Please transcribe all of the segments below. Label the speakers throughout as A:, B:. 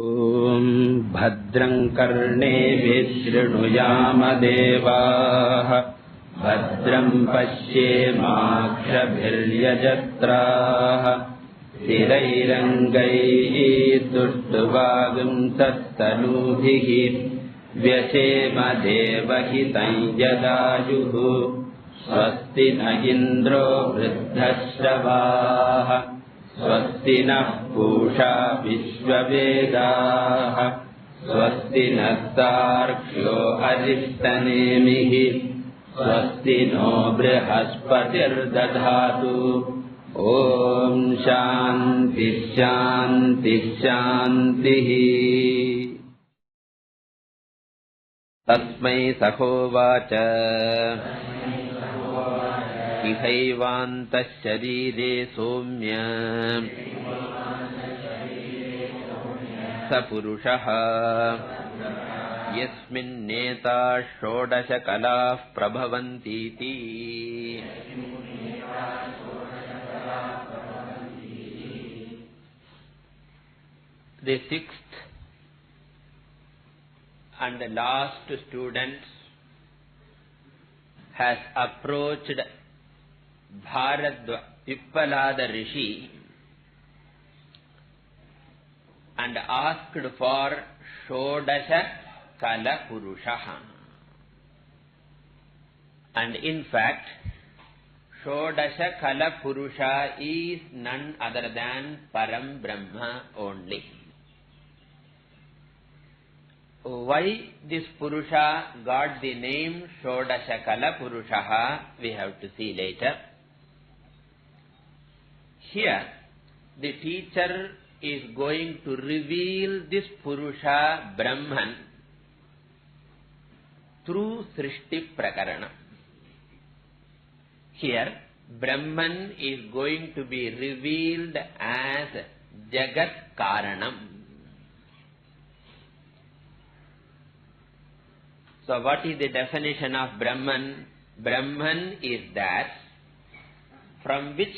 A: Om Bhadram Karneभिः शृणुयाम देवाः Bhadram पश्येमाक्षभिर्यजत्राः स्थिरैरङ्गैः सुष्ठुवागुं सत्तनूभिः व्यशेम देवहितं यदायुः स्वस्ति न इन्द्रो वृद्धश्रवाः स्वस्ति नः पूषा विश्ववेदाः स्वस्ति नस्तार्क्ष्यो अरिष्टनेमिः स्वस्ति नो बृहस्पतिर्दधातु ॐ शान्ति शान्ति शान्तिः। तस्मै सहोवाच इहैवान्तः शरीरे सौम्य स पुरुषः यस्मिन्नेता षोडश कलाः प्रभवन्तीति। The sixth and the last student has approached Pippalada Rishi and asked for Shodasha Kala Purushaha. And in fact, Shodasha Kala Purusha is none other than Param Brahma only. Why this Purusha got the name Shodasha Kala Purushaha, we have to see later. Here, the teacher is going to reveal this Purusha Brahman through Srishti Prakarana. Here, Brahman is going to be revealed as Jagat Karanam. So what is the definition of Brahman? Brahman is that from which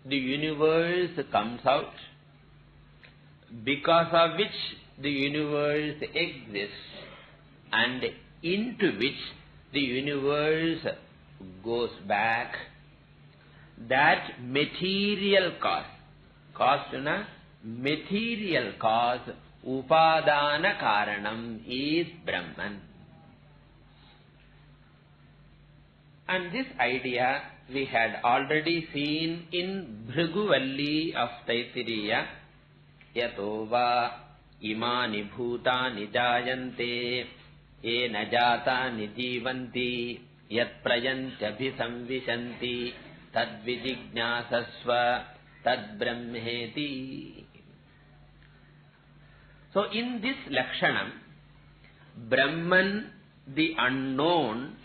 A: the universe comes out, because of which the universe exists, and into which the universe goes back. That material cause, material cause, Upadana Karanam is Brahman. And this idea we had already seen in Bhriguvalli of Taittiriya. Yato va imani bhutani jayante ena jatani jivanti yat prayantyabhisamvishanti tad vijijñāsasva tad brahmeti. So in this Lakshanam, Brahman, the unknown,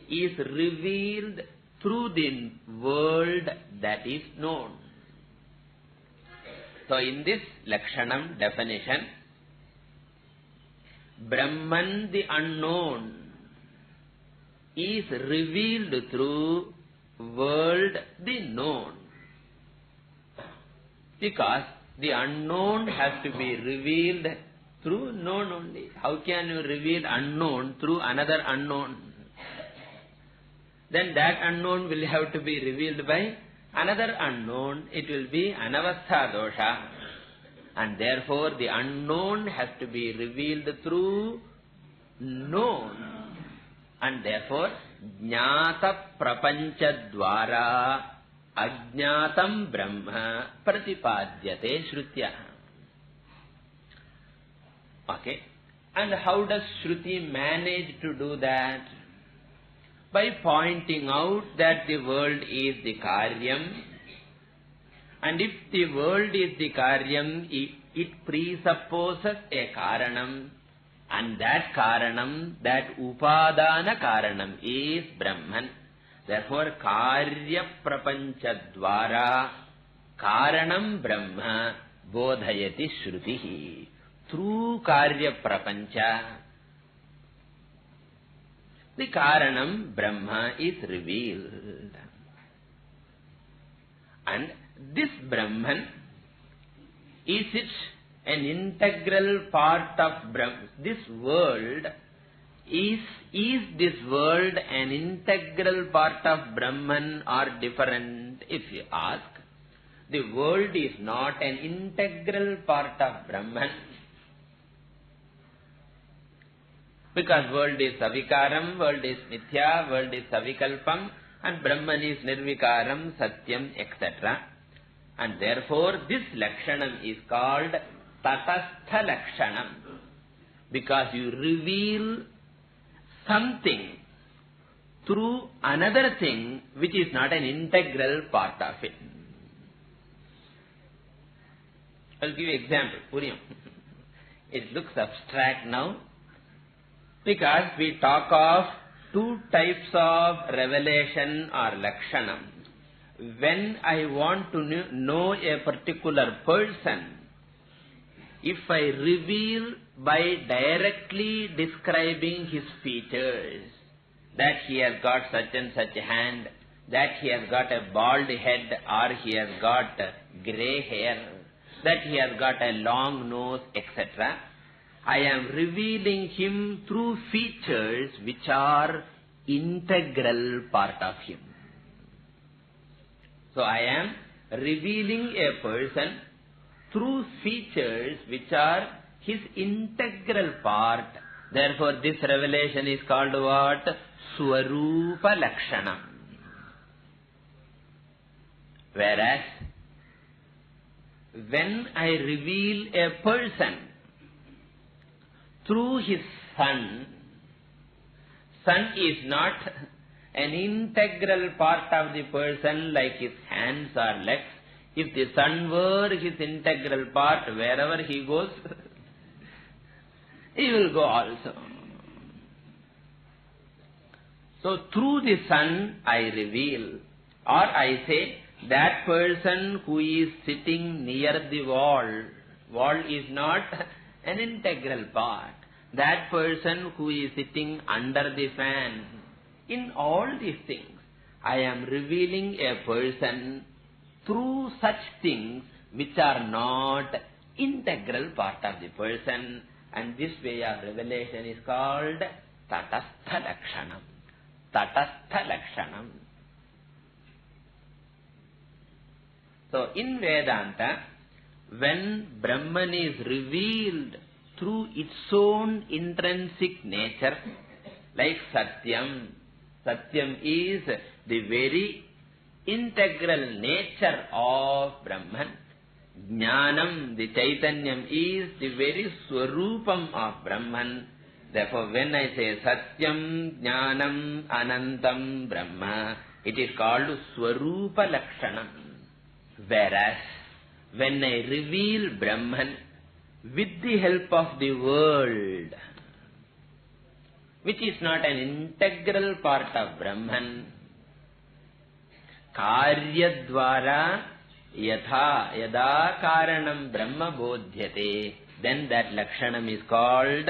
A: is revealed through the world that is known. So in this Lakshanam definition, Brahman, the unknown, is revealed through world the known. Because the unknown has to be revealed through known only. How can you reveal unknown through another unknown? Then that unknown will have to be revealed by another unknown. It will be anavastha dosha. And therefore the unknown has to be revealed through known. And therefore jnata prapancha dvara ajnatam brahma pratipadyate shrutya. Okay. And how does Shruti manage to do that? By pointing out that the world is the karyam, and if the world is the karyam, it presupposes a karanam, and that karanam, that upadana karanam is Brahman. Therefore, karya prapancha dvara karanam Brahma bodhayati shrutihi. Through karya prapancha, the Karanam Brahma is revealed. And this Brahman, is it an integral part of Brahman. This world is this world an integral part of Brahman or different? If you ask, the world is not an integral part of Brahman, because world is avikaram, world is mithya, world is avikalpam, and Brahman is nirvikaram, satyam, etc. And therefore this lakshanam is called tatastha lakshanam, because you reveal something through another thing which is not an integral part of it. I'll give you an example. Puriyam. It looks abstract now, because we talk of two types of revelation or lakshanam. When I want to know a particular person, if I reveal by directly describing his features, that he has got such and such a hand, that he has got a bald head or he has got grey hair, that he has got a long nose, etc., I am revealing him through features which are integral part of him. So I am revealing a person through features which are his integral part. Therefore this revelation is called what? Swarupa Lakshanam. Whereas when I reveal a person through his sun, sun is not an integral part of the person like his hands or legs. If the sun were his integral part, wherever he goes, he will go also. So through the sun I reveal, or I say that person who is sitting near the wall, wall is not an integral part. That person who is sitting under the fan, in all these things, I am revealing a person through such things which are not integral part of the person, and this way of revelation is called tatastha lakshanam. Tatastha lakshanam. So in Vedanta, when Brahman is revealed through its own intrinsic nature, like Satyam, Satyam is the very integral nature of Brahman. Jnanam, the Chaitanyam, is the very Swarupam of Brahman. Therefore, when I say Satyam, Jnanam, Anantam, Brahma, it is called Swarupa Lakshanam. Whereas, when I reveal Brahman with the help of the world, which is not an integral part of Brahman, Karyadvara yada karanam Brahma bodhyate, then that lakshanam is called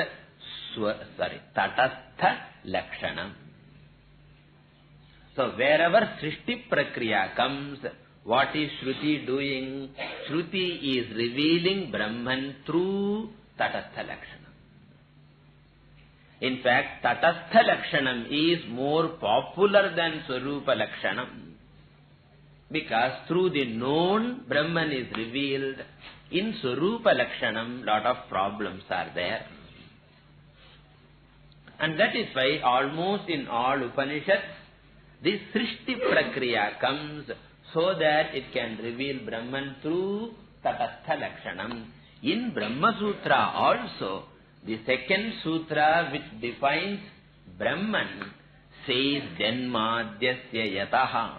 A: tatastha lakshanam. So wherever Srishti Prakriya comes, what is Shruti doing? Shruti is revealing Brahman through tatastha lakshanam. In fact, tatastha lakshanam is more popular than Swarupa lakshanam, because through the known Brahman is revealed. In Swarupa lakshanam, lot of problems are there. And that is why almost in all Upanishads, this Srishti Prakriya comes so that it can reveal Brahman through tatastha lakshanam. In Brahma Sutra also, the second sutra which defines Brahman says Janmadhyasya Yataha.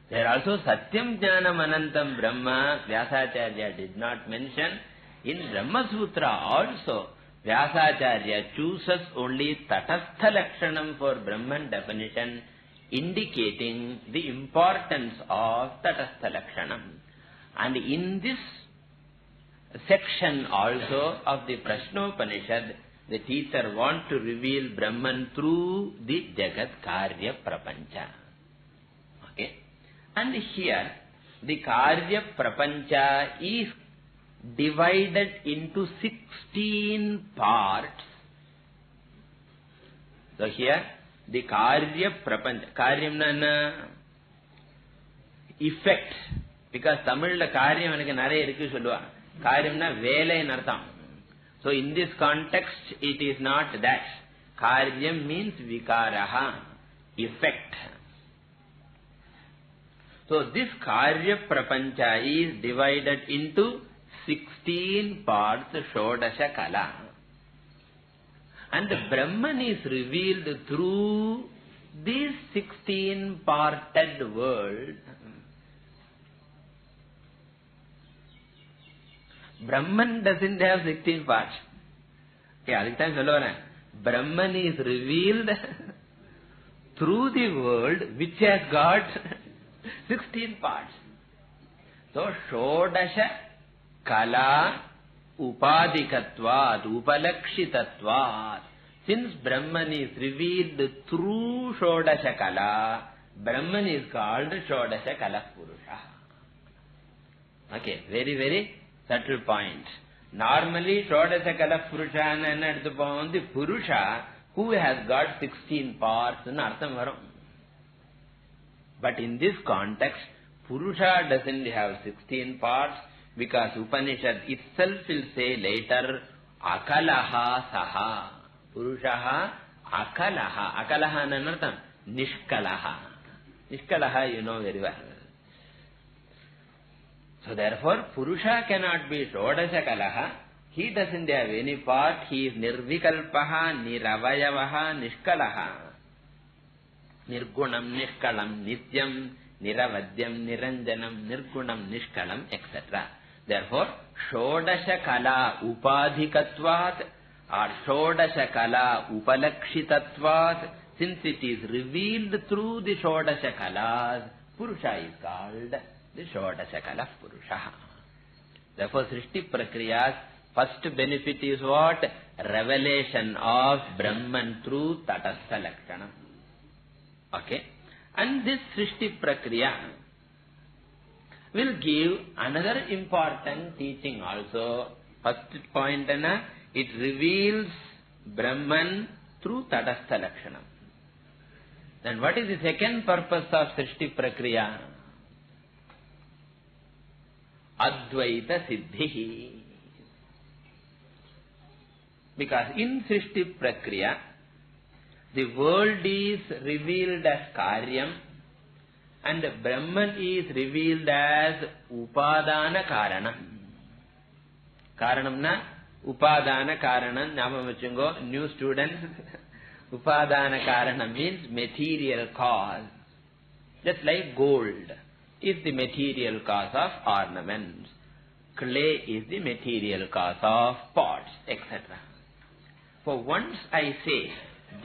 A: There also Satyam Jnanam Anantam Brahma, Vyasacharya did not mention. In Brahma Sutra also, Vyasacharya chooses only tatastha lakshanam for Brahman definition, indicating the importance of tatastha lakshanam. And in this section also of the Prashnopanishad, the teacher wants to reveal Brahman through the Jagat Karya Prapancha. Okay? And here, the Karya Prapancha is divided into 16 parts. So here, the Karya Prapancha. Karyamna na effect. Because Tamil la Karyam enakku nare irukku solluva. Karyamna velai nartham. So in this context, it is not that. Karyam means vikaraha, effect. So this Karya Prapancha is divided into 16 parts, Shodasha Kala. And the Brahman is revealed through this 16 parted world. Brahman doesn't have 16 parts. Brahman is revealed through the world which has got 16 parts. So, Shodasha Kala Upadikatvat, Upalakshitatvat. Since Brahman is revealed through Shodasha Kala, Brahman is called Shodasha Kala Purusha. Okay, very, very subtle point. Normally, Shodasha Kala Purusha is the Purusha who has got 16 parts in Artham Varam. But in this context, Purusha doesn't have 16 parts because Upanishad itself will say later, Akalaha Saha. Purushaha Akalaha. Akalaha nanartham? Nishkalaha. Nishkalaha you know very well. So therefore, Purusha cannot be Shodasha Kalaha. He doesn't have any part. He is Nirvikalpaha, Niravayavaha, Nishkalaha. Nirgunam, Nishkalam, Nityam, Niravadyam, Niranjanam, Nirgunam, Nishkalam, etc. Therefore, Shodasha Kala Upadhikatvat or Shodasha Kala Upalakshitatvat, since it is revealed through the Shodasha Kalas, Purusha is called the Shodasha Kala Purusha. Therefore, Srishti Prakriya's first benefit is what? Revelation of Brahman through Tatastha Lakshanam. Okay. And this Srishti Prakriya will give another important teaching also. First point, it reveals Brahman through Tatastha Lakshanam. Then what is the second purpose of Srishti Prakriya? Advaita Siddhi. Because in Srishti Prakriya, the world is revealed as Karyam and Brahman is revealed as Upadana Karanam. Karanam na Upadana Karanam, Nyamamachungo, new students. Upadana Karanam means material cause. Just like gold is the material cause of ornaments. Clay is the material cause of pots, etc. For once I say,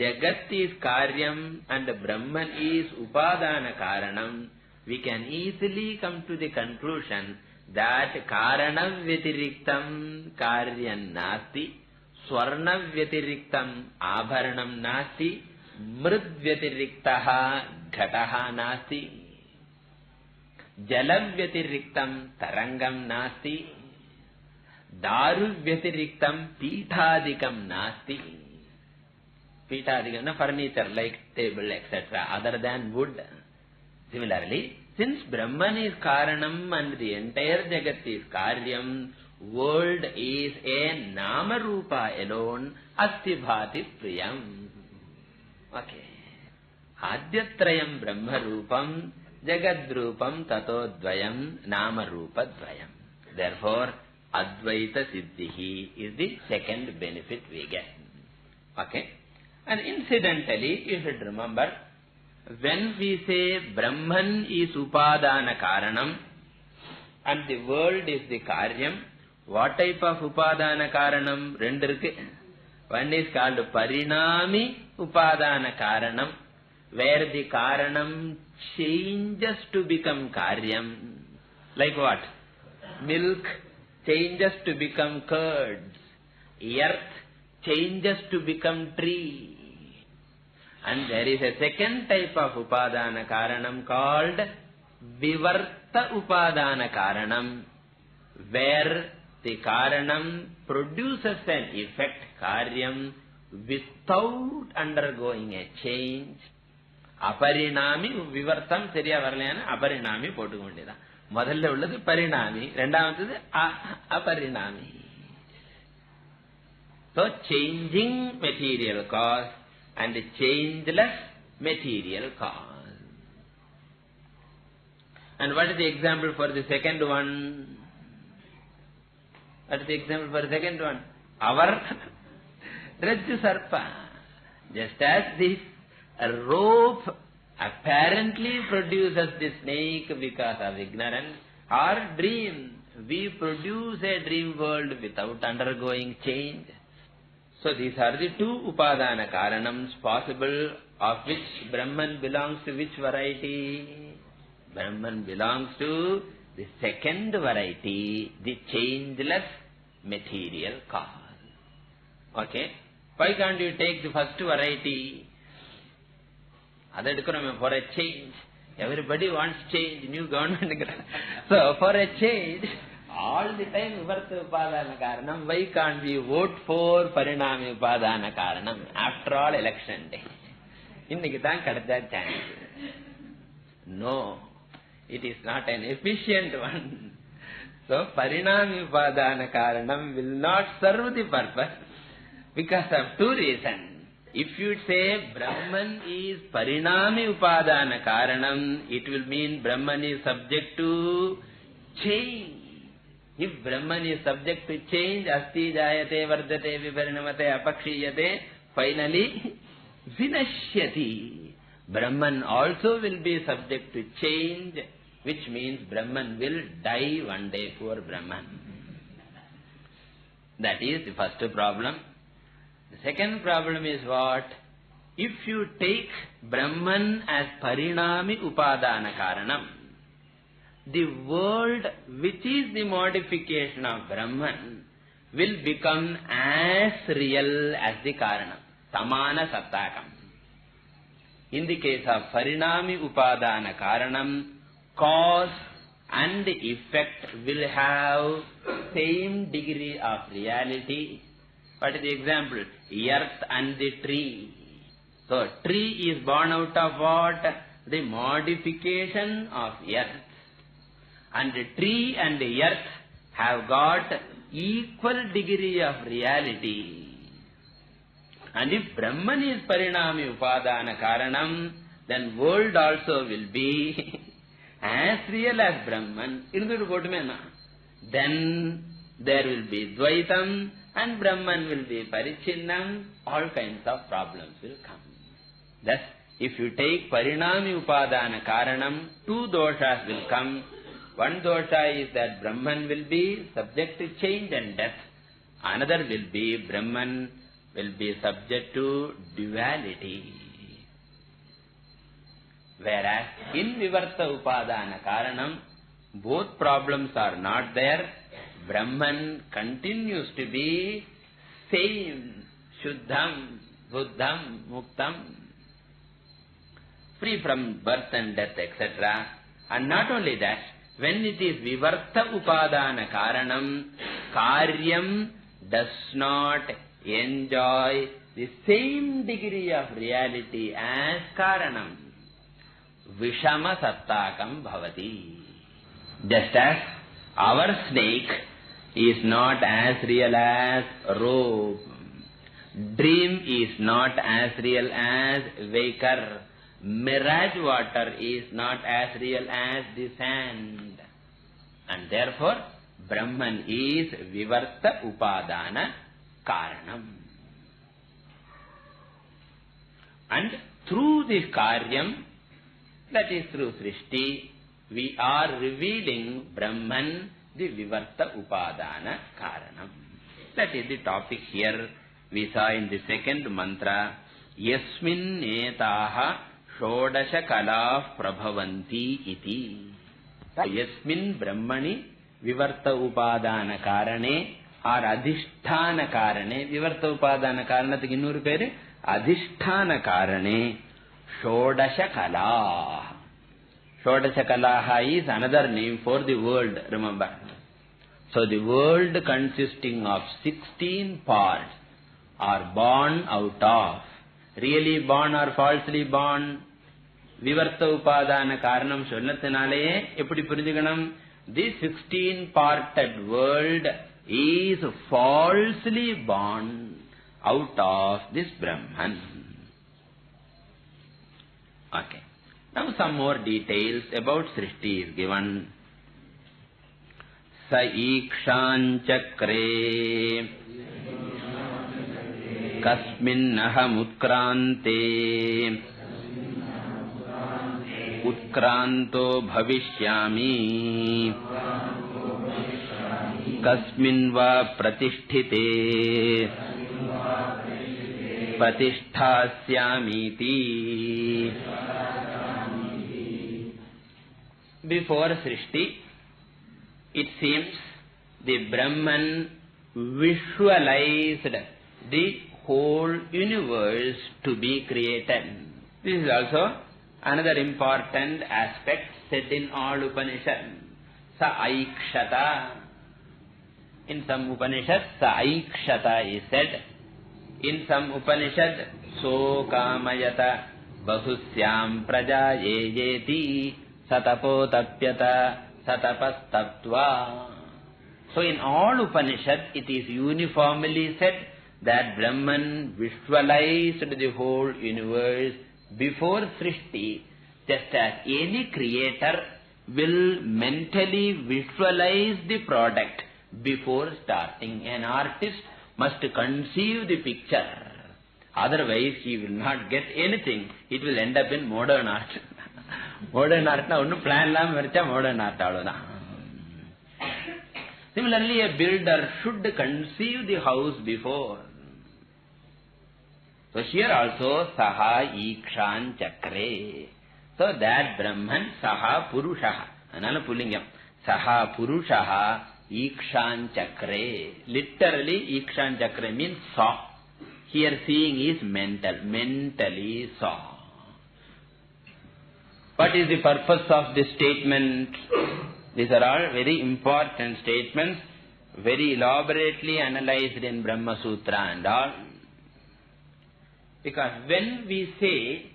A: Jagat is Karyam and Brahman is Upadana Karanam, we can easily come to the conclusion that Karanam Vyatiriktam Karyan Nasti, Swarna Vyatiriktam Abharanam Nasti, Mrid Vyatiriktaha Ghataha Nasti, Jalam Vyatiriktam Tarangam Nasti, Daru Vyatiriktam Pitadikam Nasti. Pitadikam, furniture like table, etc. other than wood. Similarly, since Brahman is Karanam and the entire Jagat is Karyam, world is a Nama Rupa alone, Asti Bhati Priyam. Okay. Adyatrayam Brahma Rupam, Jagad Rupam Tato Dvayam, Nama Rupa Dvayam. Therefore, Advaita Siddhihi is the second benefit we get. Okay. And incidentally, you should remember, when we say Brahman is Upadana Karanam and the world is the Karyam, what type of Upadana Karanam? Rendirukku. One is called Parinami Upadana Karanam, where the Karanam changes to become Karyam. Like what? Milk changes to become curds. Earth changes to become tree. And there is a second type of Upadana Karanam called Vivarta Upadana Karanam, where the karanam produces an effect, karyam, without undergoing a change. Aparinami, vivartam சரியா வரலையான அபரிணாமி போட்டுக்க வேண்டியதான். முதல்ல உள்ளது பரிணாமி, இரண்டாவது அபரிணாமி. So changing material cause and changeless material cause. And what is the example for the second one? What is the example for the second one? Our Rajju Sarpa. Just as this rope apparently produces the snake because of ignorance, or dream, we produce a dream world without undergoing change. So these are the two upadana karanams possible, of which Brahman belongs to which variety? Brahman belongs to the second variety, the changeless material cause. Okay? Why can't you take the first variety? For a change. Everybody wants change, new government. So for a change, all the time Vivarta Upadana Karanam, why can't we vote for Parinami Upadana Karanam after all election day? Innikithan kadadha chance. No, it is not an efficient one. So Parinami Upadana Karanam will not serve the purpose because of two reasons. If you say Brahman is Parinami Upadana Karanam, it will mean Brahman is subject to change. If Brahman is subject to change, asti jayate vardate viparinamate apakshiyate, finally vinashyati. Brahman also will be subject to change, which means Brahman will die one day, poor Brahman. That is the first problem. The second problem is what? If you take Brahman as Parinami Upadana Karanam, the world which is the modification of Brahman will become as real as the Karanam. Samana Sattakam. In the case of Parinami Upadana Karanam, cause and effect will have same degree of reality. What is the example? Earth and the tree. So tree is born out of what? The modification of earth. And the tree and the earth have got equal degree of reality. And if Brahman is Parinami Upadana Karanam, then world also will be as real as Brahman. Then there will be Dvaitam and Brahman will be Parichinnam. All kinds of problems will come. Thus, if you take Parinami Upadana Karanam, two doshas will come. One dosha is that Brahman will be subject to change and death. Another will be Brahman will be subject to duality. Whereas in Vivarta Upadana Karanam, both problems are not there. Brahman continues to be same, Shuddham, Buddham, Muktam, free from birth and death, etc. And not only that, when it is Vivarta Upadana Karanam, Karyam does not enjoy the same degree of reality as Karanam. Vishama Sattakam Bhavati. Just as our snake is not as real as rope, dream is not as real as vapor, mirage water is not as real as the sand. And therefore, Brahman is Vivarta Upadana Karanam. And through this Karyam, that is through Srishti, we are revealing Brahman, the Vivarta Upadana Karanam. That is the topic here. We saw in the second mantra, Yasmin Netaha Shodasha Kala Prabhavanti Iti. Yasmin Brahmani Vivarta Upadana Karane or Adhisthana Karane. Vivarta Upadana Karanathukku innuru peru Adhisthana Karane Shodasha Kala. Shodasha Kalaha is another name for the world, remember. So the world consisting of 16 parts are born out of. Really born or falsely born? Vivarta upadana karanam sollathinale eppadi purinjikanam? This 16-parted world is falsely born out of this Brahman. Okay. Now some more details about Srishti is given. Sa ikshan chakre kasmin aham utkrante utkranto bhavishyami kasmin va pratisthite pratishthasyamiti. Before Srishti, it seems the Brahman visualized the whole universe to be created. This is also another important aspect said in all Upanishads. Sa aikshata. In some Upanishads, sa aikshata is said. In some Upanishad, so kamayata bahusyam prajayeti satapo tapyata satapastatva. So in all Upanishad, it is uniformly said that Brahman visualized the whole universe before Srishti, just as any creator will mentally visualize the product before starting. An artist must conceive the picture. Otherwise, he will not get anything. It will end up in modern art. Modern art na onnu plan la maricha modern art avladha. Similarly, a builder should conceive the house before. So here also saha ikshan chakre. So that Brahman saha purushaha. Anala pullingam. Saha purushaha ikshan chakre. Literally ikshan chakre means saw. Here seeing is mental. Mentally saw. What is the purpose of this statement? These are all very important statements, very elaborately analyzed in Brahma Sutra and all. Because when we say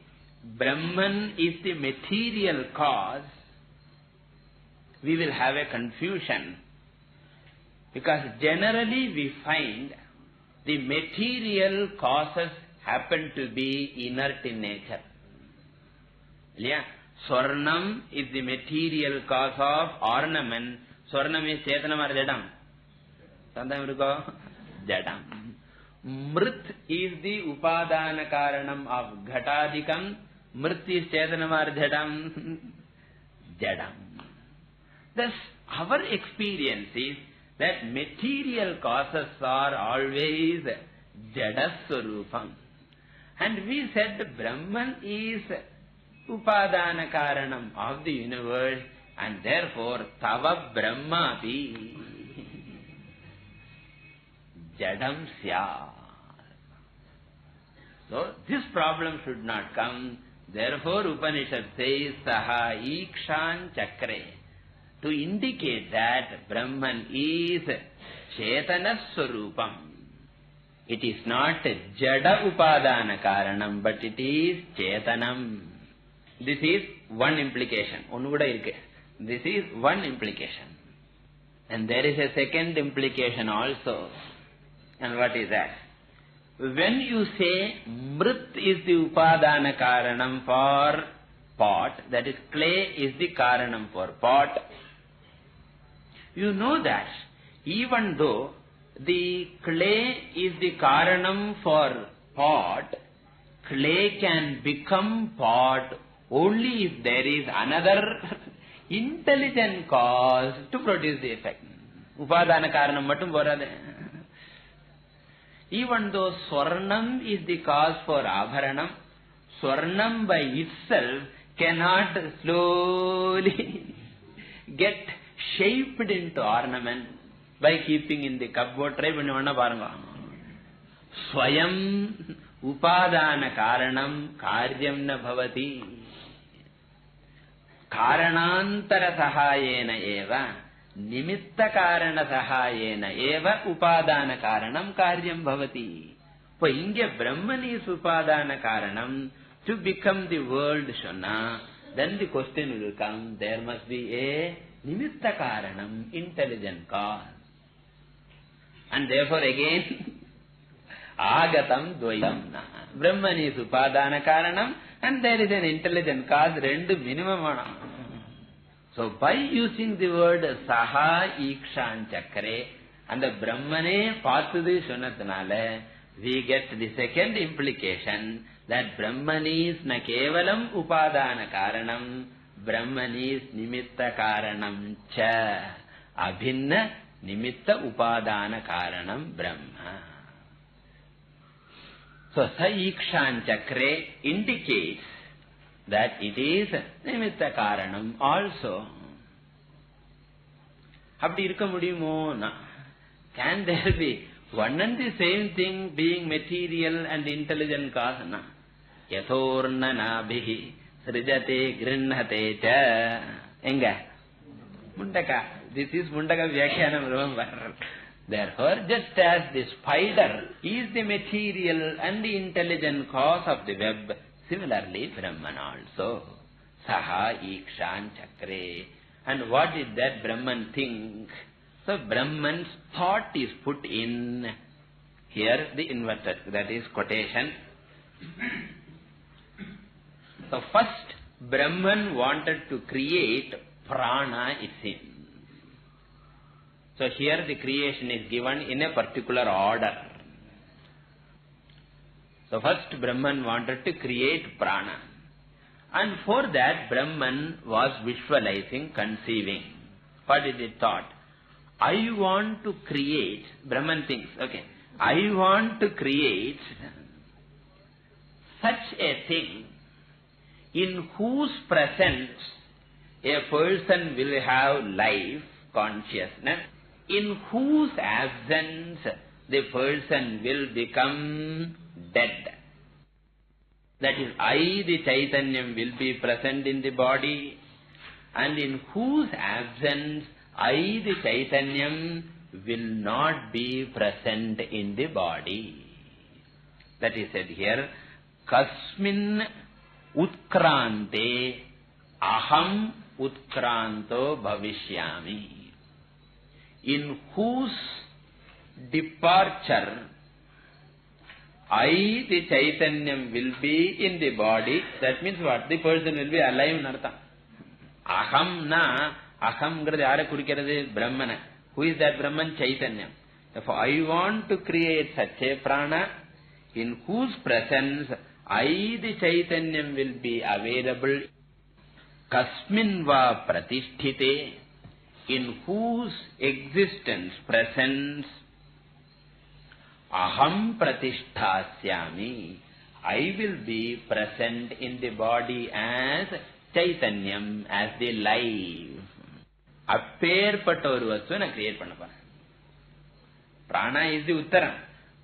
A: Brahman is the material cause, we will have a confusion. Because generally we find the material causes happen to be inert in nature. Yeah. Swarnam is the material cause of ornament. Swarnam is Chetanam or Jadam? Sometimes you go Jadam. Mrit is the upadana karanam of Ghatadikam. Mrit is Chetanam or Jadam? Jadam. Thus, our experience is that material causes are always Jadaswarupam. And we said Brahman is upadana karanam of the universe, and therefore tava brahmapi jadam syar. So this problem should not come. Therefore Upanishad says saha ikshan chakre, to indicate that Brahman is chetana swarupam. It is not jada upadana karanam, but it is chetanam. This is one implication. This is one implication. And there is a second implication also. And what is that? When you say Mrit is the upadana karanam for pot, that is clay is the karanam for pot, you know that even though the clay is the karanam for pot, clay can become pot only if there is another intelligent cause to produce the effect. Upadana karanam mattum poradhe. Even though Swarnam is the cause for Abharanam, Swarnam by itself cannot slowly get shaped into ornament by keeping in the cupboard. Try pannu parunga. Swayam upadana karanam karyam na bhavati. Karanantara sahayena eva nimitta karana sahayena eva upadana karanam karyam bhavati. So inge Brahman is upadana karanam to become the world shana. Then the question will come, there must be a nimitta karanam, intelligent cause. And therefore again agatam dvayam na. Brahman is upadana karanam and there is an intelligent cause, rendu minimum ana. So by using the word saha ikshan chakre and the Brahmane paathudu sonnathanaala, we get the second implication that Brahman is na kevalam upadana karanam, Brahman is nimitta karanam cha. Abhinna nimitta upadana karanam Brahma. So Saikshan Chakre indicates that it is nimitta karanam also. Appadi irukka mudiyumo na? Can there be one and the same thing being material and intelligent cause na? Yathorna nabhihi srijate grinnate cha. Enga? Mundaka. This is Mundaka Vyakyanam, remember. Therefore, just as the spider is the material and the intelligent cause of the web, similarly Brahman also. Saha ikshan chakre. And what did that Brahman think? So Brahman's thought is put in here, the inverted, that is quotation. So first Brahman wanted to create prana itself. So here the creation is given in a particular order. So first Brahman wanted to create prana. And for that Brahman was visualizing, conceiving. What did it thought? I want to create, Brahman thinks, okay, I want to create such a thing in whose presence a person will have life, consciousness, in whose absence the person will become dead. That is, I, the Chaitanyam, will be present in the body, and in whose absence I, the Chaitanyam, will not be present in the body. That is said here, Kasmin utkrante aham utkranto bhavishyami. In whose departure I, the Chaitanyam, will be in the body. That means what? The person will be alive in artha. Aham na, aham grade aare kudikirathu? Brahmana. Who is that Brahman? Chaitanyam. Therefore I want to create such a prana in whose presence I, the Chaitanyam, will be available. Kasmin va pratisthite. In whose existence, presence, aham pratishthasyami, I will be present in the body as Chaitanyam, as the life. Apperpatta oru vastu na create panna poren. Prana is the uttaram,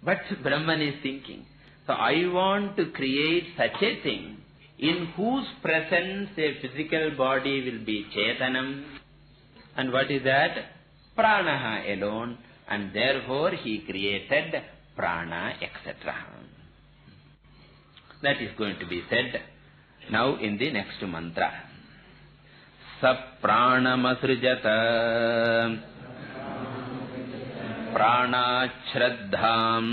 A: but Brahman is thinking. So I want to create such a thing in whose presence a physical body will be Chetanam. And what is that? Pranaha alone. And therefore he created prana, etc. That is going to be said now in the next mantra. Sapranamasrijata pranachraddham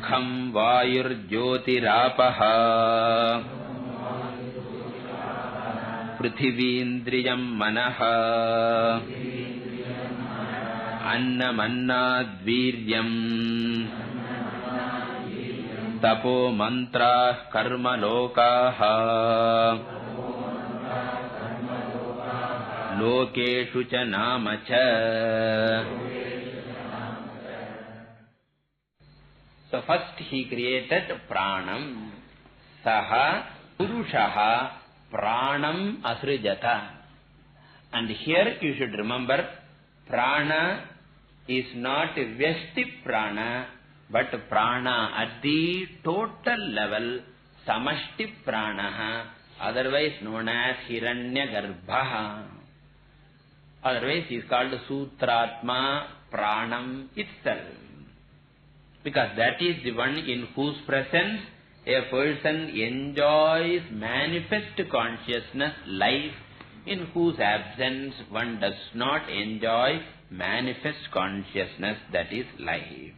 A: kham vayur jyotirapaha prithivindriyam manaha annamannadviryam tapo mantra karma lokaha lokeshu cha namacha. So first he created pranam. Saha purushaha pranam asrijata. And here you should remember, prana is not a vyashti prana, but prana at the total level, samashti prana, otherwise known as hiranya garbha. Otherwise he is called Sutratma Pranam itself. Because that is the one in whose presence a person enjoys manifest consciousness life, in whose absence one does not enjoy manifest consciousness, that is life.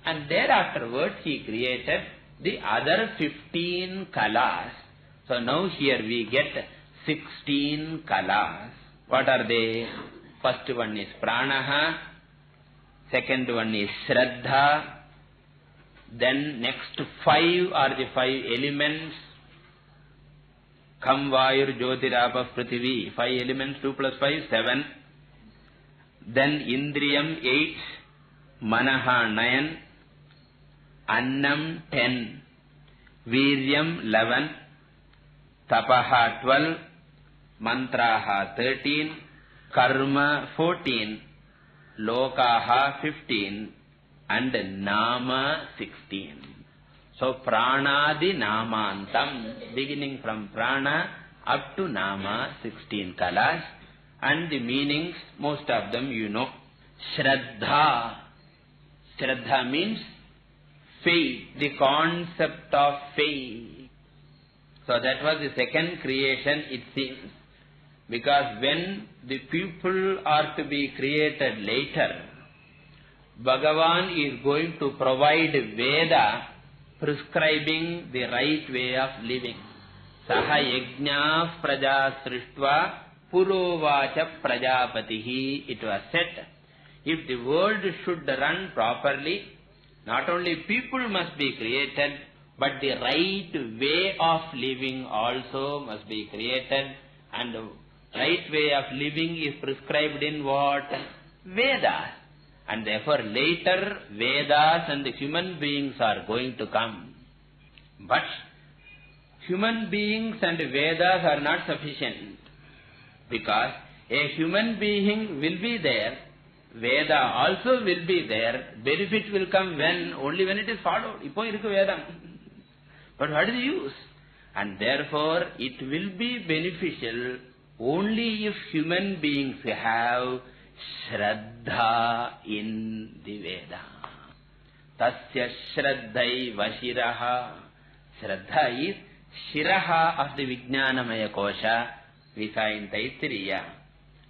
A: And thereafterwards he created the other 15 kalas. So now here we get 16 kalas. What are they? First one is pranaha, second one is shraddha, then next 5 are the 5 elements. Kham, Vayur, Jyotirapa, Prithvi, 5 elements, 2 plus 5, 7. Then Indriyam, 8, Manaha, 9, Annam, 10, Viryam, 11, Tapaha, 12, Mantraha, 13, Karma, 14, Lokaha, 15, and Nama, 16. So Pranadi Namantam, beginning from Prana up to Nama, 16 kalas. And the meanings, most of them you know. Shraddha. Shraddha means faith, the concept of faith. So that was the second creation, it seems. Because when the people are to be created later, Bhagavan is going to provide Veda prescribing the right way of living. Saha yajna praja srishtva purovacha prajapatihi, it was said. If the world should run properly, not only people must be created, but the right way of living also must be created. And the right way of living is prescribed in what? Vedas. And therefore later Vedas and the human beings are going to come. But human beings and Vedas are not sufficient. Because a human being will be there, Veda also will be there. Benefit will come when? Only when it is followed. Ippo irukku Vedam. But what is the use? And therefore it will be beneficial only if human beings have Shraddha in the Veda. Tasya Shraddhai Vashiraha. Shraddha is Shiraha of the Vijnanamaya Kosha, we saw in Taittiriya.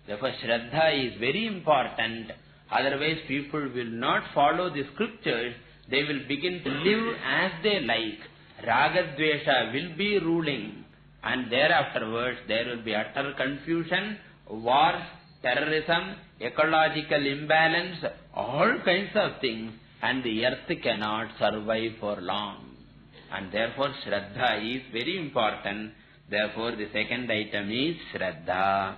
A: Therefore Shraddha is very important. Otherwise people will not follow the scriptures. They will begin to live as they like. Ragadvesha will be ruling. And thereafterwards there will be utter confusion, wars, terrorism, ecological imbalance, all kinds of things, and the earth cannot survive for long. And therefore Shraddha is very important. Therefore the second item is Shraddha.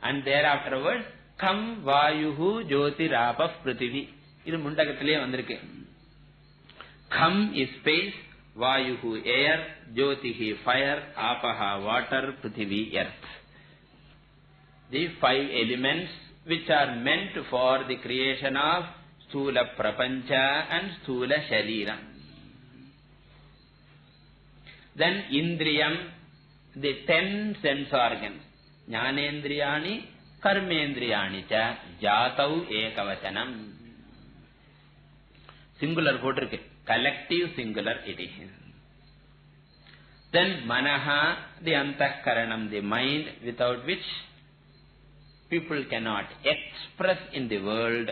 A: And thereafterwards, Kham, Vayuhu, Jyotirapa, Prithvi. This is Mundagathile vandirukku. Kham is space, Vayuhu air, Jyotihi fire, Apaha water, Prithvi earth. The 5 elements which are meant for the creation of Sthula Prapancha and Sthula Shariram. Then Indriyam, the 10 sense organs. Jnanendriyani, Karmendriyani cha, Jatau Ekavachanam. Singular potrike, collective singular it is. Then Manaha, the Antahkaranam, the mind, without which people cannot express in the world.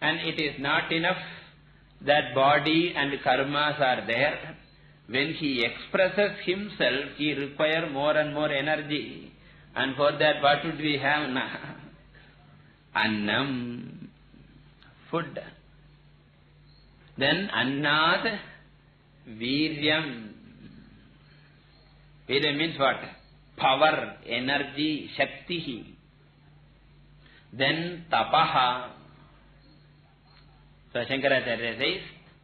A: And it is not enough that body and karmas are there. When he expresses himself, he requires more and more energy. And for that, what would we have now? Annam, food. Then Annad, Viryam. Viryam means what? Power, energy, Shaktihi. Then Tapaha. So Shankaracharya says,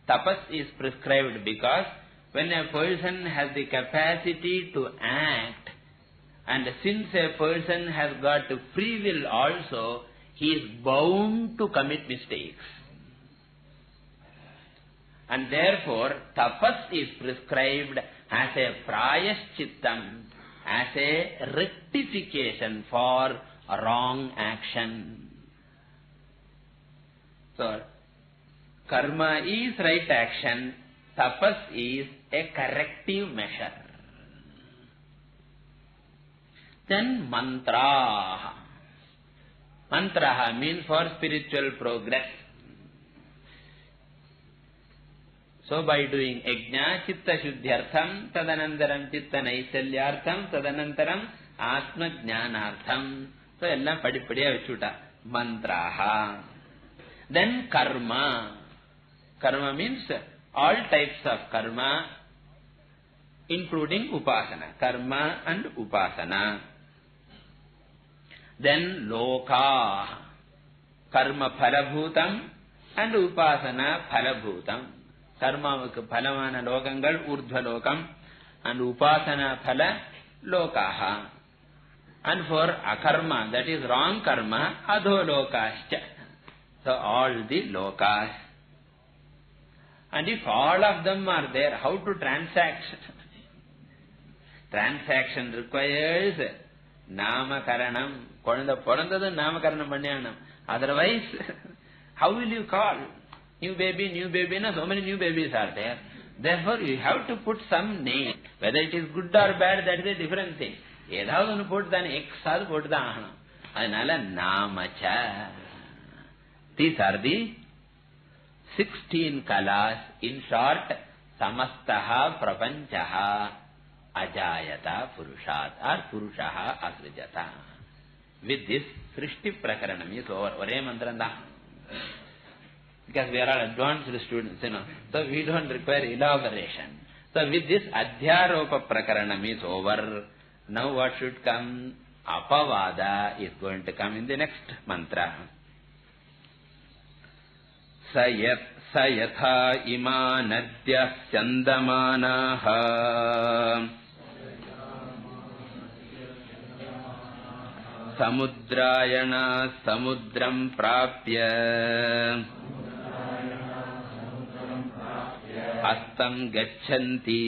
A: Tapas is prescribed because when a person has the capacity to act, and since a person has got free will also, he is bound to commit mistakes. And therefore, tapas is prescribed as a prayaschittam, as a rectification for wrong action. So, karma is right action, tapas is a corrective measure. Then mantra. Mantra means for spiritual progress. So by doing yajna, chitta shuddhyartham, tadanantaram chitta naisalyartham, tadanantaram atma jnanartham. So ellam padipadiya vechuta. Mantraha. Then karma. Karma means all types of karma, including upasana. Karma and upasana. Then loka. Karma phalabhutam and upasana phalabhutam. Karma phalamana lokangal urdhva lokam and upasana phala lokaha. And for akarma, that is wrong karma, adho lokascha. So all the lokas. And if all of them are there, how to transact? Transaction requires namakaranam. Kodanda namakaranam panyanam. Otherwise, how will you call? New baby, no, so many new babies are there. Therefore, you have to put some name. Whether it is good or bad, that is a different thing. Edavadunu put then exadu put the ahana. Adnala namacha. These are the 16 kalas. In short, samastaha prapanchaha ajayata purushat or purushaha asrijata. With this, Srishti Prakaranam is over. Ore mantranda. Because we are all advanced students, so we don't require elaboration. So with this, Adhyaropa Prakaranam is over. Now what should come? Apavada is going to come in the next mantra. Sayatha ima nadyah chandamanaha samudrayana samudram prapya astam gacchanti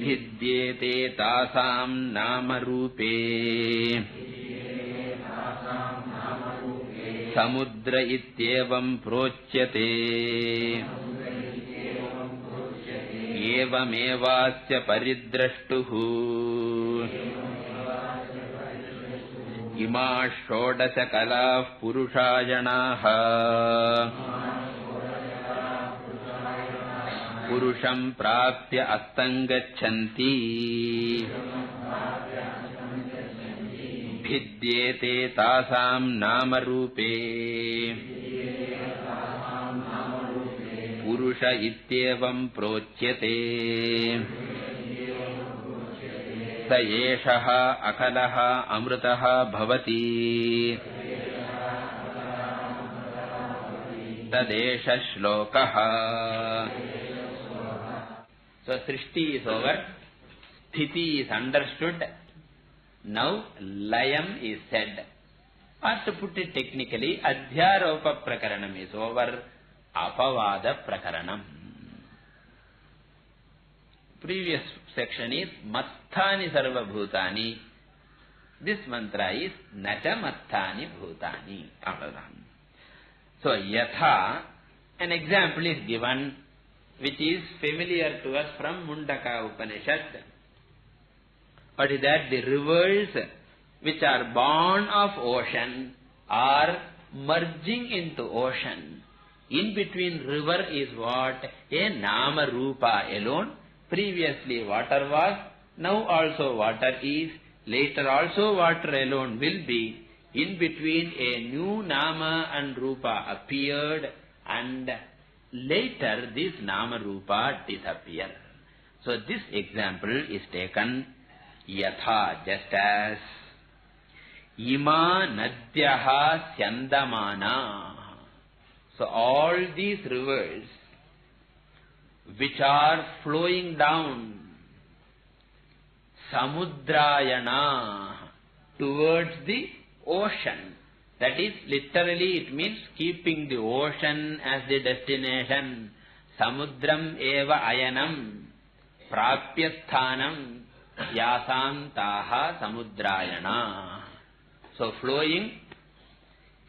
A: vidyete tasam namarupe samudra ityevam prochyate evamevasya paridrashtuhu ima shodasha kala purushayanaha purusham prapya astangachanti vidyete tasam namarupe purusha ityevam prochyate sa yeshaha akalaha amrutaha bhavati tadesha shlokaha. So, Srishti is over, Sthiti is understood, now Layam is said. Or to put it technically, Adhyaropa Prakaranam is over, Apavada Prakaranam. Previous section is Matthani Sarva Bhutani. This mantra is Nacha Matthani Bhutani. So, Yatha, an example is given, which is familiar to us from Mundaka Upanishad. What is that? The rivers which are born of ocean are merging into ocean. In between river is what? A Nama Rupa alone. Previously water was, now also water is, later also water alone will be. In between a new Nama and Rupa appeared, and later this Nama Rupa disappear. So this example is taken yatha, just as ima nadyaha syandamana. So all these rivers which are flowing down samudrayana towards the ocean. That is, literally it means keeping the ocean as the destination. Samudram eva ayanam. prapyasthanam yasantaha samudrayana. So flowing,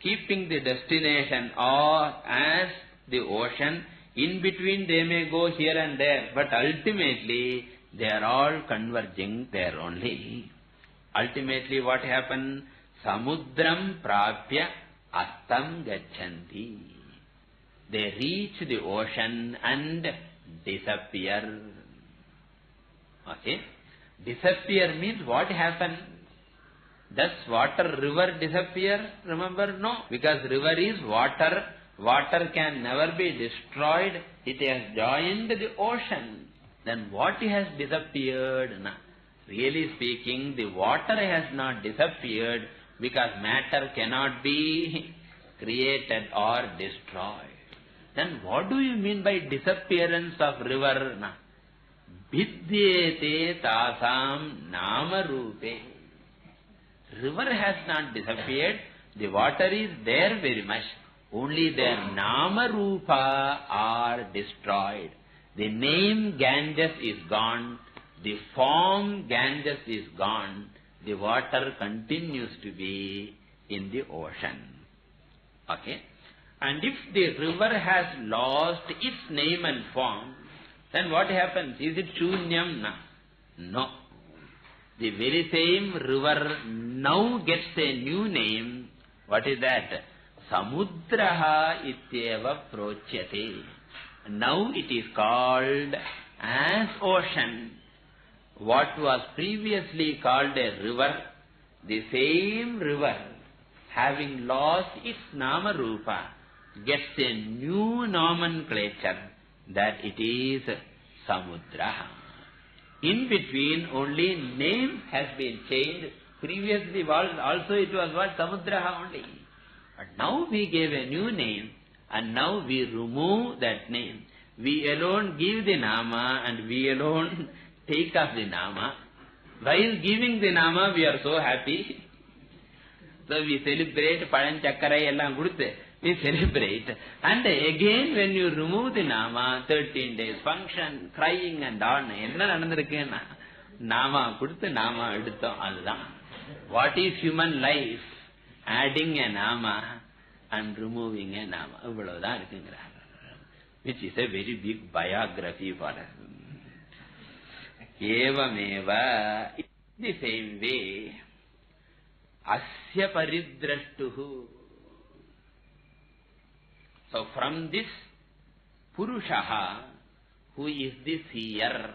A: keeping the destination or as the ocean, in between they may go here and there, but ultimately they are all converging there only. Ultimately what happened? Samudram prapya astam gacchanti. They reach the ocean and disappear. Okay? Disappear means what happened? Does water, river disappear? Remember, no. Because river is water. Water can never be destroyed. It has joined the ocean. Then what has disappeared? Really speaking, the water has not disappeared because matter cannot be created or destroyed. Then what do you mean by disappearance of river? Vidyete tasam nama rupe. River has not disappeared. The water is there very much. Only their nama rupa are destroyed. The name Ganges is gone. The form Ganges is gone. The water continues to be in the ocean. Okay? And if the river has lost its name and form, then what happens? Is it shunyam? No. The very same river now gets a new name. What is that? Samudraha ityeva prochyate. Now it is called as ocean. What was previously called a river, the same river, having lost its nama rupa, gets a new nomenclature that it is Samudra. In between, only name has been changed. Previously also it was what? Samudra only. But now we gave a new name, and now we remove that name. We alone give the nama and we alone take off the nama. While giving the nama, we are so happy. So we celebrate Padan Chakkarai ellam kuduthu. We celebrate. And again when you remove the nama, 13 days function, crying and on. Enna nadandirukena? Nama kuduthu nama eduttom adhaan. What is human life? Adding a nama and removing a nama. Ivvaladhaan irukkunger. Which is a very big biography for us. Evameva, in the same way, asya paridrashtuhu. So from this Purushaha, who is the seer.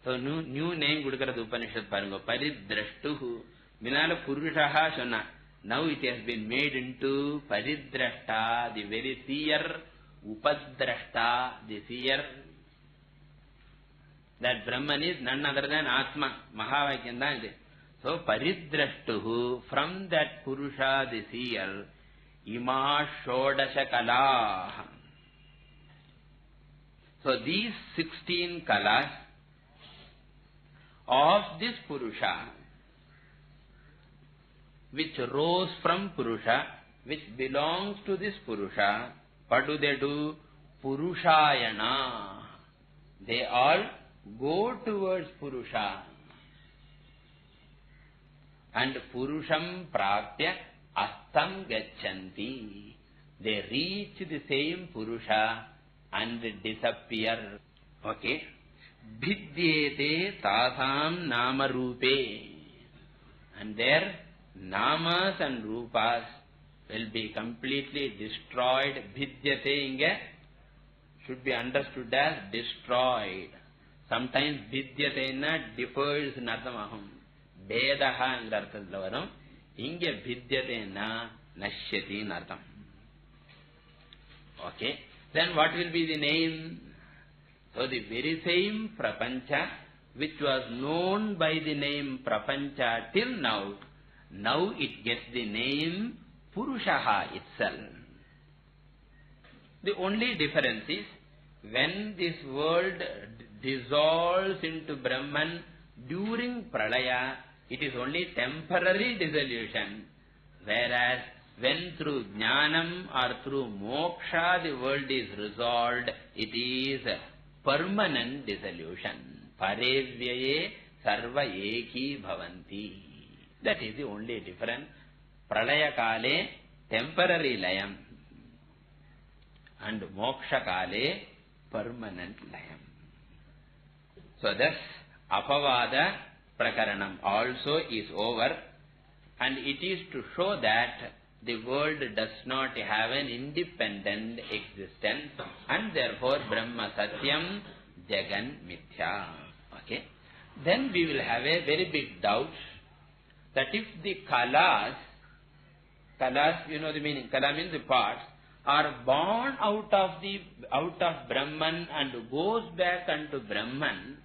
A: So new name Gudukarad Upanishad parungo. Paridrashtuhu. Minala Purushaha sonna. Now it has been made into Paridrashta, the very seer. Upadrashta, the seer. That Brahman is none other than Atma. Mahavakyanda is. So Paridrashtuhu, from that Purusha, the seer, Ima Shodasha Kalah. So these 16 kalas of this Purusha, which rose from Purusha, which belongs to this Purusha, what do? Purushayana. They all go towards Purusha. And Purusham prapya astam gacchanti. They reach the same Purusha and disappear. Okay? Vidyete tasam nama rupe. And their namas and rupas will be completely destroyed. Vidyate inge should be understood as destroyed. Sometimes vidyate differs in arthamaham. Vedaha in arthathavaram. Inge vidyate nashyati in artham. Okay. Then what will be the name? So the very same Prapancha, which was known by the name Prapancha till now, now it gets the name Purushaha itself. The only difference is, when this world dissolves into Brahman during Pralaya, it is only temporary dissolution. Whereas, when through Jnanam or through Moksha the world is resolved, it is permanent dissolution. Parevyaye sarva eki bhavanti. That is the only difference. Pralaya kale temporary layam and moksha kale permanent layam. So thus apavada prakaranam also is over, and it is to show that the world does not have an independent existence, and therefore Brahma Satyam, Jagan Mithya. Okay. Then we will have a very big doubt that if the kalas, you know the meaning, kala means the parts, are born out of Brahman and goes back unto Brahman,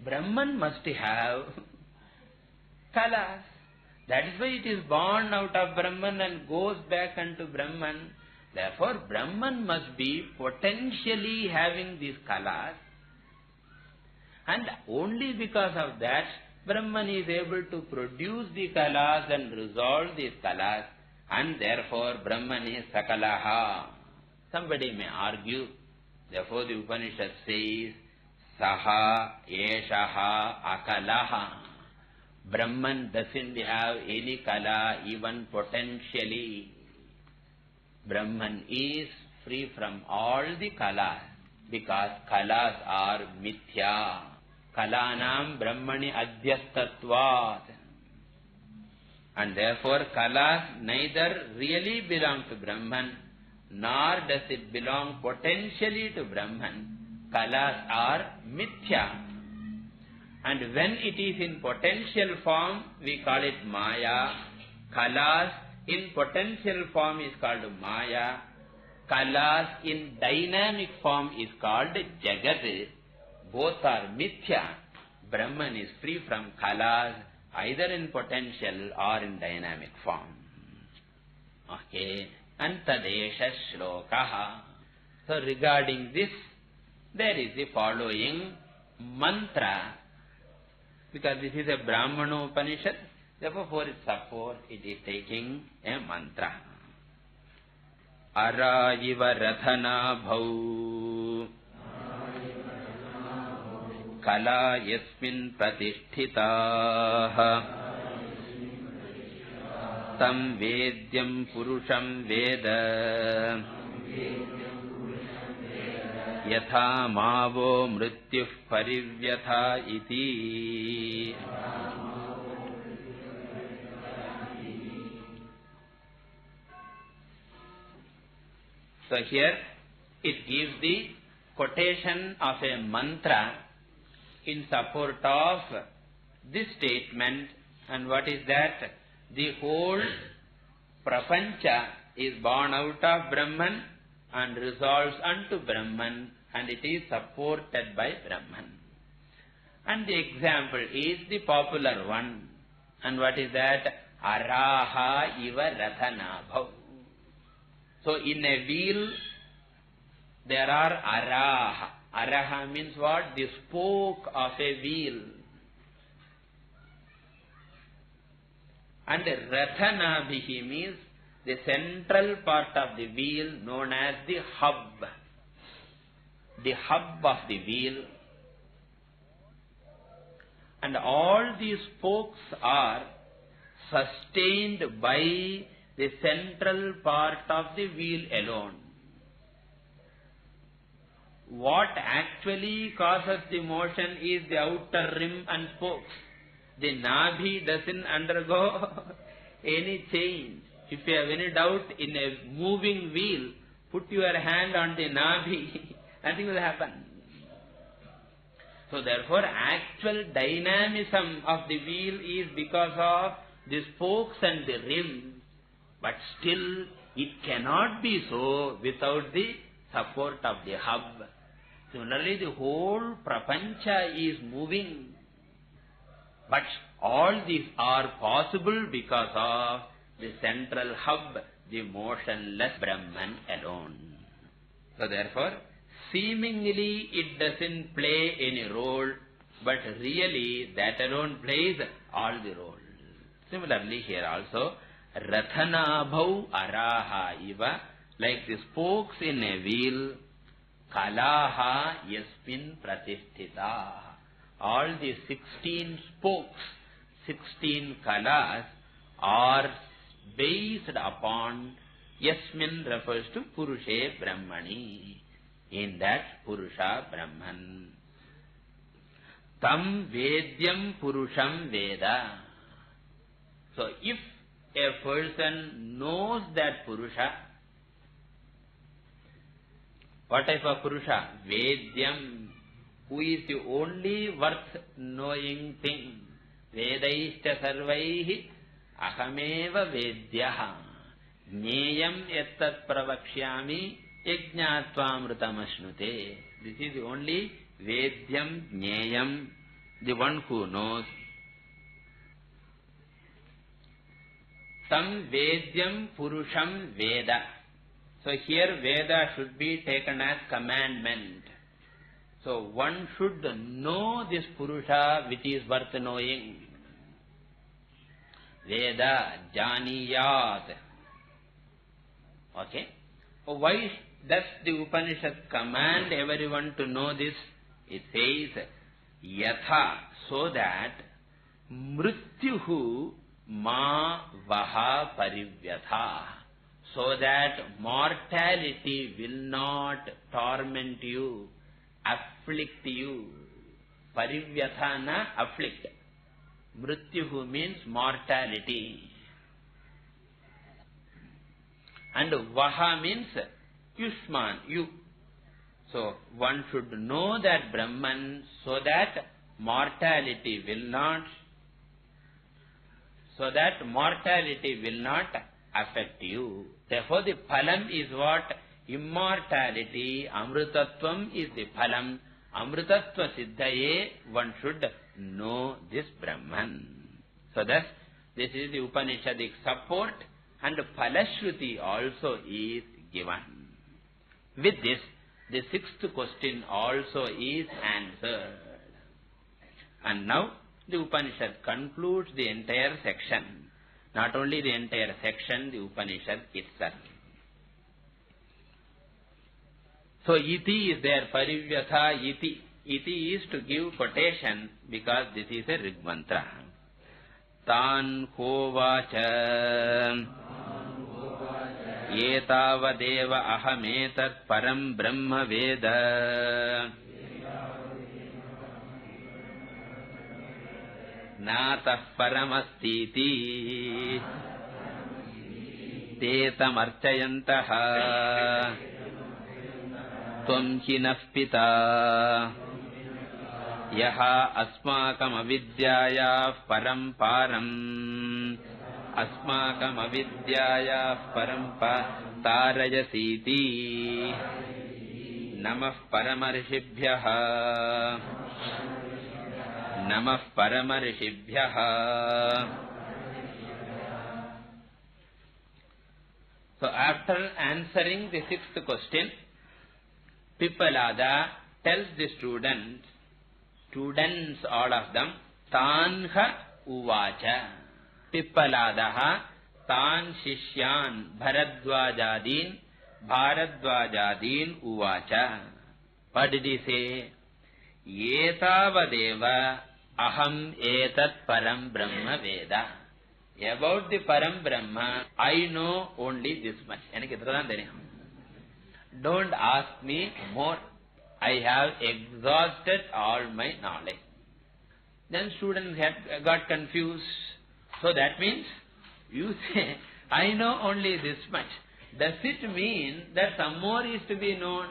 A: Brahman must have kalas. That is why it is born out of Brahman and goes back unto Brahman. Therefore, Brahman must be potentially having these kalas. And only because of that, Brahman is able to produce the kalas and resolve these kalas. And therefore, Brahman is sakalaha. Somebody may argue. Therefore, the Upanishad says, saha eshaha akalaha. Brahman doesn't have any kala, even potentially. Brahman is free from all the kalas, because kalas are mithya. Kalanam brahmani adhyastatvat. And therefore kalas neither really belong to Brahman, nor does it belong potentially to Brahman. Kalas are mithya. And when it is in potential form, we call it Maya. Kalas in potential form is called Maya. Kalas in dynamic form is called Jagat. Both are Mithya. Brahman is free from kalas, either in potential or in dynamic form. Okay. Antadesha shlokaha. So regarding this, there is the following mantra. Because this is a Brahmana Upanishad, therefore for its support it is taking a mantra. Ara iva rathana bhau kala yasmin pratisthitaah tam vedyam purusham veda yatha mavo mrityuh parivyatha iti. So here it gives the quotation of a mantra in support of this statement. And what is that? The whole prapancha is born out of Brahman and resolves unto Brahman, and it is supported by Brahman. And the example is the popular one. And what is that? Araha iva rathana bhav. So in a wheel, there are araha. Araha means what? The spoke of a wheel. And rathana bhihi means the central part of the wheel known as the hub. The hub of the wheel. And all these spokes are sustained by the central part of the wheel alone. What actually causes the motion is the outer rim and spokes. The Nabhi doesn't undergo any change. If you have any doubt in a moving wheel, put your hand on the Nabhi, nothing will happen. So therefore, actual dynamism of the wheel is because of the spokes and the rim. But still, it cannot be so without the support of the hub. Similarly, the whole prapancha is moving. But all these are possible because of the central hub, the motionless Brahman alone. So therefore, seemingly it doesn't play any role, but really that alone plays all the role. Similarly here also, Rathana bhau araha iva, like the spokes in a wheel. kalaha yasmin pratisthita. All the 16 spokes, 16 kalas are based upon yasmin refers to Purushe Brahmani. In that Purusha Brahman. Tam Vedyam Purusham Veda. So if a person knows that Purusha, what type of Purusha? Vedyam, who is the only worth knowing thing. Vedaishta sarvaihi ahameva vedyaha. Jneyam yattat pravakshyami yajñātvāmrutamashnute. This is the only Vedyam, Jneyam, the one who knows. Tam Vedyam Purusham Veda. So here Veda should be taken as commandment. So one should know this Purusha which is worth knowing. Veda Janiyat. Okay. Why does the Upanishad command everyone to know this? It says, Yatha, so that Mrityuhu ma vaha parivyatha. So that mortality will not torment you, afflict you. Parivyatha na afflict. Mrityuhu means mortality. And vaha means Yushman, you. So one should know that Brahman so that mortality will not affect you. Therefore the phalam is what? Immortality. Amrutatvam is the phalam. Amrutatva siddhaye, one should know this Brahman. So thus this is the Upanishadic support, and Phalashruti also is given. With this, the sixth question also is answered. And now the Upanishad concludes the entire section. Not only the entire section, the Upanishad itself. So iti is there, parivyatha iti. Iti is to give quotation because this is a Rig mantra. Tan hovacha etavadeva ahametat param brahma veda natah paramastiti te tamarchayantaha tvam hinah pita yaha asmakam avidyaya param param asmakam avidyaya param tarayasiti namah paramarshibhyaha namah paramarshibhyaha. So after answering the sixth question, Pippalada tells the students all of them, Tanha uvacha. Pippaladaha tan shishyan bharadvajadin uvacha. What did he say? Etavadeva aham etat param brahma veda. About the param brahma, I know only this much. Don't ask me more. I have exhausted all my knowledge. Then students got confused. So that means, you say, I know only this much. Does it mean that some more is to be known?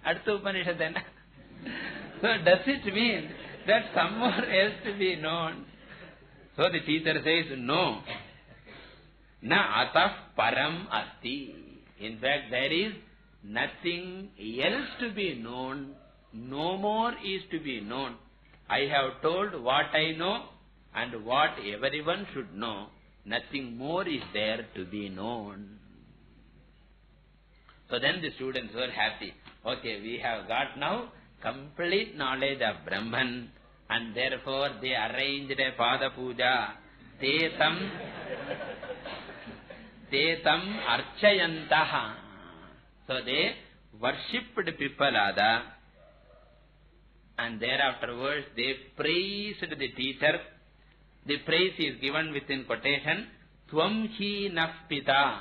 A: Artha Upanishad. So does it mean that some more else to be known? So the teacher says, no. Na atah param asti. In fact, there is nothing else to be known. No more is to be known. I have told what I know and what everyone should know. Nothing more is there to be known. So then the students were happy. Okay, we have got now complete knowledge of Brahman, and therefore they arranged a Pada Puja. Te tam archayantaha. So they worshipped Pippalada, and thereafterwards they praised the teacher. The praise is given within quotation, Tvam hi naf pita.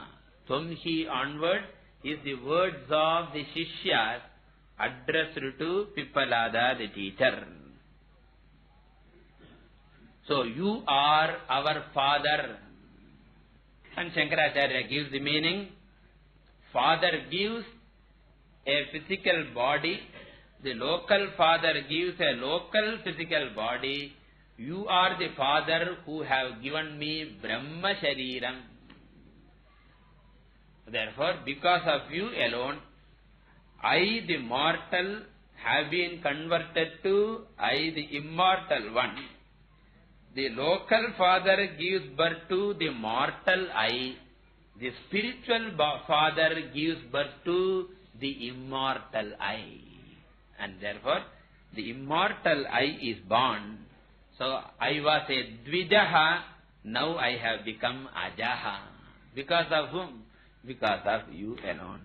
A: Tvam hi onward is the words of the Shishyas addressed to Pippalada, the teacher. So, you are our father. And Shankaracharya gives the meaning. Father gives a physical body. The local father gives a local physical body. You are the father who have given me Brahma Shariram. Therefore, because of you alone, I the mortal have been converted to I the immortal one. The local father gives birth to the mortal I. The spiritual father gives birth to the immortal I. And therefore, the immortal I is born. So, I was a Dvijaha, now I have become Ajaha. Because of whom? Because of you alone.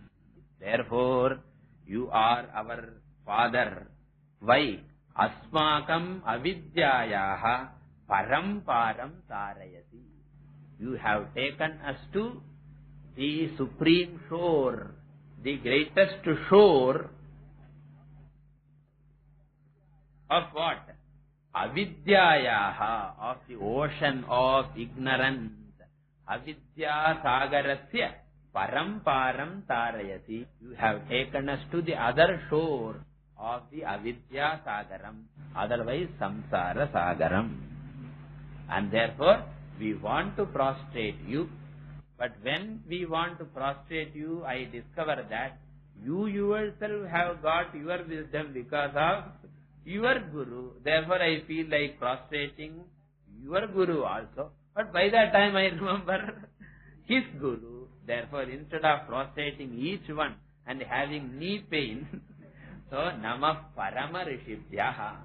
A: Therefore, you are our father. Why? Asmakam avidyayaha paramparam tarayati. You have taken us to the supreme shore, the greatest shore of what? Avidyayaha, of the ocean of ignorance. Avidya sagarasya paramparam tarayati. You have taken us to the other shore of the avidya sagaram, otherwise samsara sagaram. And therefore, we want to prostrate you. But when we want to prostrate you, I discover that you yourself have got your wisdom because of your Guru. Therefore, I feel like prostrating your Guru also. But by that time, I remember his Guru. Therefore, instead of prostrating each one and having knee pain, so Namah Parama Rishibhyaha,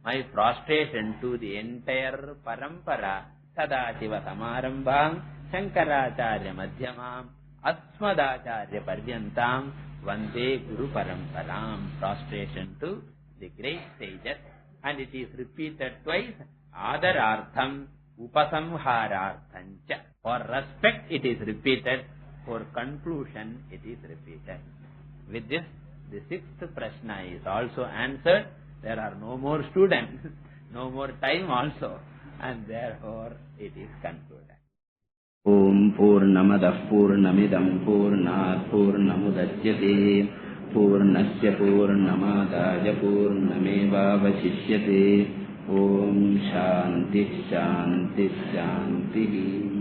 A: my prostration to the entire Parampara, Sadashiva Samarambham, Shankaracharya Madhyamam, Asmadacharya Paryantam, Vande Guru Paramparam. Prostration to the great sages. And it is repeated twice. Adarartham Upasamhararthancha. For respect it is repeated. For conclusion it is repeated. With this, the sixth prashna is also answered. There are no more students, no more time also. And therefore it is concluded. Om Purnamadah Purnamidam Purnat Purnamudachyate Purnasya Purnamadaya Purnameva Vasishyate. Om Shanti Shanti Shanti.